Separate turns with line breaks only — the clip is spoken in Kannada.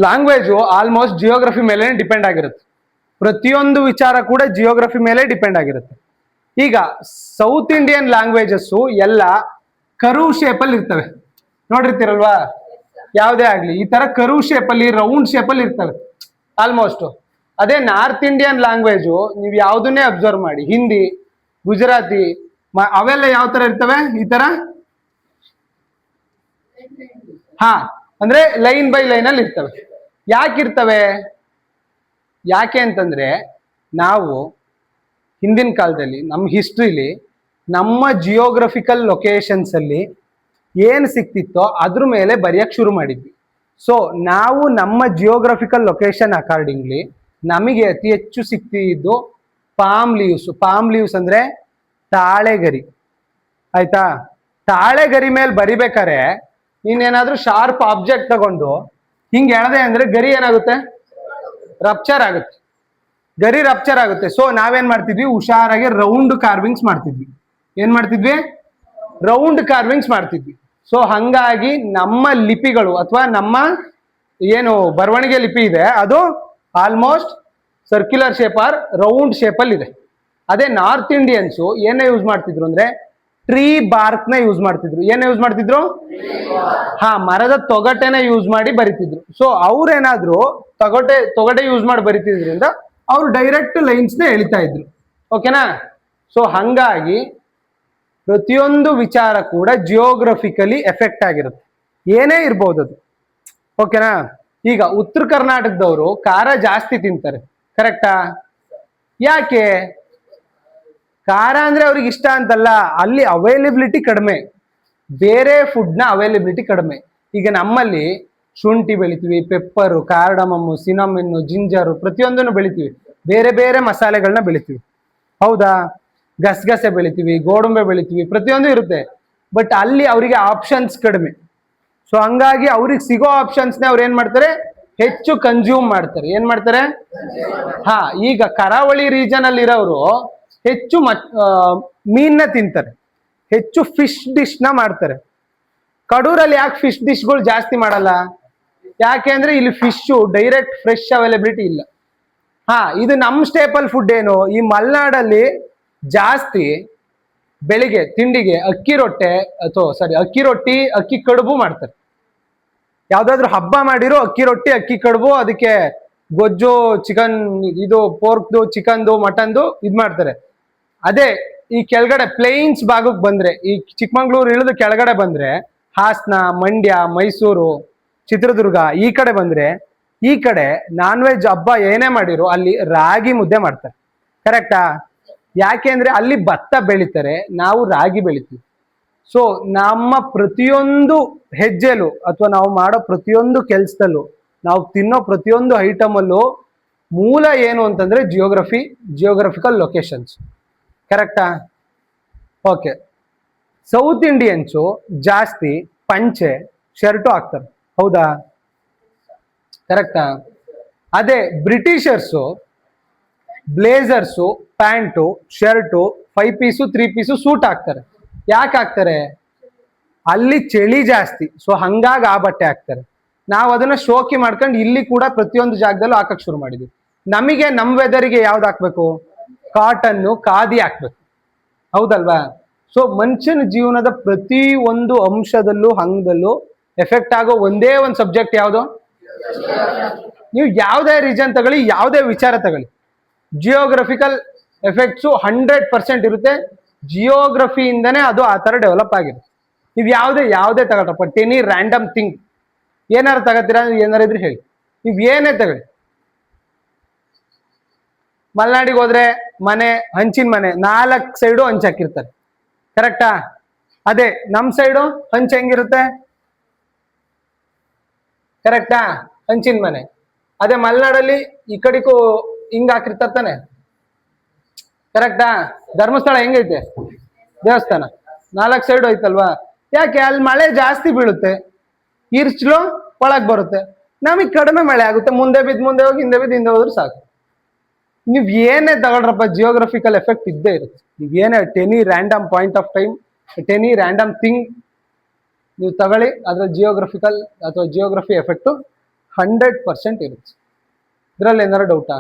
ಲ್ಯಾಂಗ್ವೇಜು ಆಲ್ಮೋಸ್ಟ್ ಜಿಯೋಗ್ರಫಿ ಮೇಲೆ ಡಿಪೆಂಡ್ ಆಗಿರುತ್ತೆ. ಪ್ರತಿಯೊಂದು ವಿಚಾರ ಕೂಡ ಜಿಯೋಗ್ರಫಿ ಮೇಲೆ ಡಿಪೆಂಡ್ ಆಗಿರುತ್ತೆ. ಈಗ ಸೌತ್ ಇಂಡಿಯನ್ ಲ್ಯಾಂಗ್ವೇಜಸ್ಸು ಎಲ್ಲ ಕರ್ವ್ ಶೇಪಲ್ಲಿ ಇರ್ತವೆ, ನೋಡಿರ್ತೀರಲ್ವಾ? ಯಾವುದೇ ಆಗ್ಲಿ ಈ ತರ ಕರ್ವ್ ಶೇಪಲ್ಲಿ, ರೌಂಡ್ ಶೇಪಲ್ಲಿ ಇರ್ತವೆ ಆಲ್ಮೋಸ್ಟ್. ಅದೇ ನಾರ್ತ್ ಇಂಡಿಯನ್ ಲ್ಯಾಂಗ್ವೇಜು ನೀವು ಯಾವುದನ್ನೇ ಅಬ್ಸರ್ವ್ ಮಾಡಿ, ಹಿಂದಿ, ಗುಜರಾತಿ, ಅವೆಲ್ಲ ಯಾವ ತರ ಇರ್ತವೆ? ಈ ತರ, ಹಾ, ಅಂದ್ರೆ ಲೈನ್ ಬೈ ಲೈನ್ ಅಲ್ಲಿ ಇರ್ತವೆ. ಯಾಕಿರ್ತವೆ? ಯಾಕೆ ಅಂತಂದ್ರೆ ನಾವು ಹಿಂದಿನ ಕಾಲದಲ್ಲಿ ನಮ್ಮ ಹಿಸ್ಟ್ರಿಲಿ ನಮ್ಮ ಜಿಯೋಗ್ರಫಿಕಲ್ ಲೊಕೇಶನ್ಸ್ ಅಲ್ಲಿ ಏನ್ ಸಿಕ್ತಿತ್ತೋ ಅದ್ರ ಮೇಲೆ ಬರೆಯಕ್ ಶುರು ಮಾಡಿದ್ವಿ. ಸೊ ನಾವು ನಮ್ಮ ಜಿಯೋಗ್ರಫಿಕಲ್ ಲೊಕೇಶನ್ ಅಕಾರ್ಡಿಂಗ್ಲಿ ನಮಗೆ ಅತಿ ಹೆಚ್ಚು ಸಿಕ್ತಿದ್ದು ಪಾಮ್ ಲೀವ್ಸ್. ಪಾಮ್ ಲೀವ್ಸ್ ಅಂದ್ರೆ ತಾಳೆಗರಿ, ಆಯ್ತಾ? ತಾಳೆಗರಿ ಮೇಲೆ ಬರಿಬೇಕಾರೆ ನೀನೇನಾದ್ರೂ ಶಾರ್ಪ್ ಆಬ್ಜೆಕ್ಟ್ ತಗೊಂಡು ಹಿಂಗೆ ಎಳೆದೆ ಅಂದ್ರೆ ಗರಿ ಏನಾಗುತ್ತೆ? ರಪ್ಚರ್ ಆಗುತ್ತೆ, ಗರಿ ರಪ್ಚರ್ ಆಗುತ್ತೆ. ಸೊ ನಾವೇನ್ ಮಾಡ್ತಿದ್ವಿ? ಹುಷಾರಾಗಿ ರೌಂಡ್ ಕಾರ್ವಿಂಗ್ಸ್ ಮಾಡ್ತಿದ್ವಿ. ಏನ್ ಮಾಡ್ತಿದ್ವಿ? ರೌಂಡ್ ಕಾರ್ವಿಂಗ್ಸ್ ಮಾಡ್ತಿದ್ವಿ. ಸೊ ಹಂಗಾಗಿ ನಮ್ಮ ಲಿಪಿಗಳು ಅಥವಾ ನಮ್ಮ ಏನು ಬರವಣಿಗೆ ಲಿಪಿ ಇದೆ ಅದು almost circular shape R round shape ಅಲ್ಲಿ ಇದೆ. ಅದೇ ನಾರ್ತ್ ಇಂಡಿಯನ್ಸು ಏನೇ ಯೂಸ್ ಮಾಡ್ತಿದ್ರು ಅಂದ್ರೆ ಟ್ರೀ ಬಾರ್ಕ್ ನ ಯೂಸ್ ಮಾಡ್ತಿದ್ರು. ಏನ ಯೂಸ್ ಮಾಡ್ತಿದ್ರು? ಹಾ, ಮರದ ತೊಗಟೆನ ಯೂಸ್ ಮಾಡಿ ಬರಿತಿದ್ರು. ಸೊ ಅವ್ರೇನಾದ್ರು ತೊಗಟೆ ಯೂಸ್ ಮಾಡಿ ಬರಿತಿದ್ರಿಂದ ಅವ್ರು ಡೈರೆಕ್ಟ್ ಲೈನ್ಸ್ ನ ಎಳಿತಾ ಇದ್ರು. ಓಕೆನಾ? ಸೊ ಹಂಗಾಗಿ ಪ್ರತಿಯೊಂದು ವಿಚಾರ ಕೂಡ ಜಿಯೋಗ್ರಫಿಕಲಿ ಎಫೆಕ್ಟ್ ಆಗಿರುತ್ತೆ, ಏನೇ ಇರ್ಬೋದು ಅದು. ಓಕೆನಾ? ಈಗ ಉತ್ತರ ಕರ್ನಾಟಕದವರು ಖಾರ ಜಾಸ್ತಿ ತಿಂತಾರೆ, ಕರೆಕ್ಟಾ? ಯಾಕೆ? ಖಾರ ಅಂದ್ರೆ ಅವ್ರಿಗೆ ಇಷ್ಟ ಅಂತಲ್ಲ, ಅಲ್ಲಿ ಅವೈಲಬಿಲಿಟಿ ಕಡಿಮೆ, ಬೇರೆ ಫುಡ್ನ ಅವೈಲಬಿಲಿಟಿ ಕಡಿಮೆ. ಈಗ ನಮ್ಮಲ್ಲಿ ಶುಂಠಿ ಬೆಳಿತೀವಿ, ಪೆಪ್ಪರು, ಕಾರ್ಡಮಮ್ಮು, ಸಿನಮನ್ನು, ಜಿಂಜರು, ಪ್ರತಿಯೊಂದನ್ನು ಬೆಳಿತೀವಿ. ಬೇರೆ ಬೇರೆ ಮಸಾಲೆಗಳನ್ನ ಬೆಳಿತೀವಿ, ಹೌದಾ? ಗಸಗಸೆ ಬೆಳಿತೀವಿ, ಗೋಡಂಬೆ ಬೆಳಿತೀವಿ, ಪ್ರತಿಯೊಂದು ಇರುತ್ತೆ. ಬಟ್ ಅಲ್ಲಿ ಅವರಿಗೆ ಆಪ್ಷನ್ಸ್ ಕಡಿಮೆ. ಸೊ ಹಂಗಾಗಿ ಅವ್ರಿಗೆ ಸಿಗೋ ಆಪ್ಷನ್ಸ್ನ ಅವ್ರು ಏನ್ ಮಾಡ್ತಾರೆ? ಹೆಚ್ಚು ಕನ್ಸ್ಯೂಮ್ ಮಾಡ್ತಾರೆ. ಏನ್ ಮಾಡ್ತಾರೆ? ಹಾ, ಈಗ ಕರಾವಳಿ ರೀಜನ್ ಅಲ್ಲಿ ಇರೋರು ಹೆಚ್ಚು ಮೀನ್ನ ತಿಂತಾರೆ, ಹೆಚ್ಚು ಫಿಶ್ ಡಿಶ್ ನ ಮಾಡ್ತಾರೆ. ಕಡೂರಲ್ಲಿ ಯಾಕೆ ಫಿಶ್ ಡಿಶ್ಗಳು ಜಾಸ್ತಿ ಮಾಡಲ್ಲ? ಯಾಕೆ ಅಂದ್ರೆ ಇಲ್ಲಿ ಫಿಶ್ ಡೈರೆಕ್ಟ್ ಫ್ರೆಶ್ ಅವೈಲಬಿಲಿಟಿ ಇಲ್ಲ. ಹಾ, ಇದು ನಮ್ಮ ಸ್ಟೇಪಲ್ ಫುಡ್ ಏನು? ಈ ಮಲೆನಾಡಲ್ಲಿ ಜಾಸ್ತಿ ಬೆಳಿಗ್ಗೆ ತಿಂಡಿಗೆ ಅಕ್ಕಿ ರೊಟ್ಟಿ, ಅಕ್ಕಿ ಕಡುಬು ಮಾಡ್ತಾರೆ. ಯಾವ್ದಾದ್ರು ಹಬ್ಬ ಮಾಡಿರೋ ಅಕ್ಕಿ ರೊಟ್ಟಿ, ಅಕ್ಕಿ ಕಡುಬು, ಅದಕ್ಕೆ ಗೊಜ್ಜು, ಚಿಕನ್, ಇದು ಪೋರ್ಕ್ದು, ಚಿಕನ್ದು, ಮಟನ್ದು ಇದ್ ಮಾಡ್ತಾರೆ. ಅದೇ ಈ ಕೆಳಗಡೆ ಪ್ಲೇನ್ಸ್ ಭಾಗಕ್ಕೆ ಬಂದ್ರೆ, ಈ ಚಿಕ್ಕಮಂಗ್ಳೂರು ಇಳಿದು ಕೆಳಗಡೆ ಬಂದ್ರೆ ಹಾಸನ, ಮಂಡ್ಯ, ಮೈಸೂರು, ಚಿತ್ರದುರ್ಗ ಈ ಕಡೆ ಬಂದ್ರೆ, ಈ ಕಡೆ ನಾನ್ ವೆಜ್ ಹಬ್ಬ ಏನೇ ಮಾಡಿರೋ ಅಲ್ಲಿ ರಾಗಿ ಮುದ್ದೆ ಮಾಡ್ತಾರೆ, ಕರೆಕ್ಟಾ? ಯಾಕೆ ಅಂದ್ರೆ ಅಲ್ಲಿ ಭತ್ತ ಬೆಳಿತಾರೆ, ನಾವು ರಾಗಿ ಬೆಳಿತೀವಿ. ಸೊ ನಮ್ಮ ಪ್ರತಿಯೊಂದು ಹೆಜ್ಜೆಲು ಅಥವಾ ನಾವು ಮಾಡೋ ಪ್ರತಿಯೊಂದು ಕೆಲಸದಲ್ಲೂ, ನಾವು ತಿನ್ನೋ ಪ್ರತಿಯೊಂದು ಐಟಮ್ ಅಲ್ಲೂ ಮೂಲ ಏನು ಅಂತಂದ್ರೆ ಜಿಯೋಗ್ರಫಿಕಲ್ ಲೊಕೇಶನ್ಸ್, ಕರೆಕ್ಟಾ? ಓಕೆ. ಸೌತ್ ಇಂಡಿಯನ್ಸು ಜಾಸ್ತಿ ಪಂಚೆ ಶರ್ಟು ಹಾಕ್ತಾರೆ, ಹೌದಾ? ಕರೆಕ್ಟಾ? ಅದೇ Britishers blazers, pant, shirt, 5 piece 3 piece suit ಹಾಕ್ತಾರೆ. ಯಾಕೆ ಹಾಕ್ತಾರೆ? ಅಲ್ಲಿ ಚಳಿ ಜಾಸ್ತಿ, ಸೊ ಹಂಗಾಗಿ ಆ ಬಟ್ಟೆ ಹಾಕ್ತಾರೆ. ನಾವು ಅದನ್ನ ಶೋಕಿ ಮಾಡ್ಕೊಂಡು ಇಲ್ಲಿ ಕೂಡ ಪ್ರತಿಯೊಂದು ಜಾಗದಲ್ಲೂ ಹಾಕಕ್ ಶುರು ಮಾಡಿದ್ವಿ. ನಮಗೆ ನಮ್ಮ ವೆದರಿಗೆ ಯಾವ್ದು ಹಾಕ್ಬೇಕು? ಕಾಟನ್ನು, ಖಾದಿ ಹಾಕ್ಬೇಕು, ಹೌದಲ್ವಾ? ಸೊ ಮನುಷ್ಯನ ಜೀವನದ ಪ್ರತಿ ಒಂದು ಅಂಶದಲ್ಲೂ ಹಂಗದಲ್ಲೂ ಎಫೆಕ್ಟ್ ಆಗೋ ಒಂದೇ ಒಂದು ಸಬ್ಜೆಕ್ಟ್ ಯಾವುದು? ನೀವು ಯಾವುದೇ ರೀಜನ್ ತಗೊಳ್ಳಿ, ಯಾವುದೇ ವಿಚಾರ ತಗೊಳ್ಳಿ, ಜಿಯೋಗ್ರಫಿಕಲ್ ಎಫೆಕ್ಟ್ಸು 100% ಇರುತ್ತೆ. ಜಿಯೋಗ್ರಫಿಯಿಂದನೇ ಅದು ಆ ಥರ ಡೆವಲಪ್ ಆಗಿರುತ್ತೆ. ನೀವು ಯಾವುದೇ ತಗೊಳ್ರಪ್ಪ, ಟೆನಿ ರ್ಯಾಂಡಮ್ ಥಿಂಗ್ ಏನಾರು ತಗೋತೀರಾ? ಏನಾರು ಇದ್ರೆ ಹೇಳಿ, ನೀವು ಏನೇ ತಗೊಳ್ಳಿ. ಮಲೆನಾಡಿಗೆ ಹೋದ್ರೆ ಮನೆ, ಹಂಚಿನ ಮನೆ, 4 ಸೈಡು ಹಂಚ್ ಹಾಕಿರ್ತಾರೆ, ಕರೆಕ್ಟಾ? ಅದೇ ನಮ್ಮ ಸೈಡು ಹಂಚ್ ಹೆಂಗಿರುತ್ತೆ? ಕರೆಕ್ಟಾ? ಹಂಚಿನ ಮನೆ. ಅದೇ ಮಲೆನಾಡಲ್ಲಿ ಈ ಕಡೆಗೂ ಹಿಂಗ್ ಹಾಕಿರ್ತಾರೆ ತಾನೆ, ಕರೆಕ್ಟಾ? ಧರ್ಮಸ್ಥಳ ಹೆಂಗೈತೆ ದೇವಸ್ಥಾನ? 4 ಸೈಡು ಐತಲ್ವಾ? ಯಾಕೆ? ಅಲ್ಲಿ ಮಳೆ ಜಾಸ್ತಿ ಬೀಳುತ್ತೆ, ಇರ್ಚ್ಲು ಒಳಗ್ ಬರುತ್ತೆ. ನಮಗೆ ಕಡಿಮೆ ಮಳೆ ಆಗುತ್ತೆ, ಮುಂದೆ ಹೋಗಿ ಹಿಂದೆ ಹೋದ್ರೆ ಸಾಕು. ನೀವ್ ಏನೇ ತಗೊಳ್ರಪ್ಪ, ಜಿಯೋಗ್ರಫಿಕಲ್ ಎಫೆಕ್ಟ್ ಇದ್ದೇ ಇರುತ್ತೆ. ನೀವ್ ಏನೇ ಟೆನಿ ರ್ಯಾಂಡಮ್ ಪಾಯಿಂಟ್ ಆಫ್ ಟೈಮ್, ಟೆನಿ ರ್ಯಾಂಡಮ್ ಥಿಂಗ್ ನೀವು ತಗೊಳ್ಳಿ, ಅದ್ರ ಜಿಯೋಗ್ರಫಿಕಲ್ ಅಥವಾ ಜಿಯೋಗ್ರಫಿ ಎಫೆಕ್ಟ್ 100% ಇರುತ್ತೆ. ಇದರಲ್ಲಿ ಏನಾರು ಡೌಟಾ?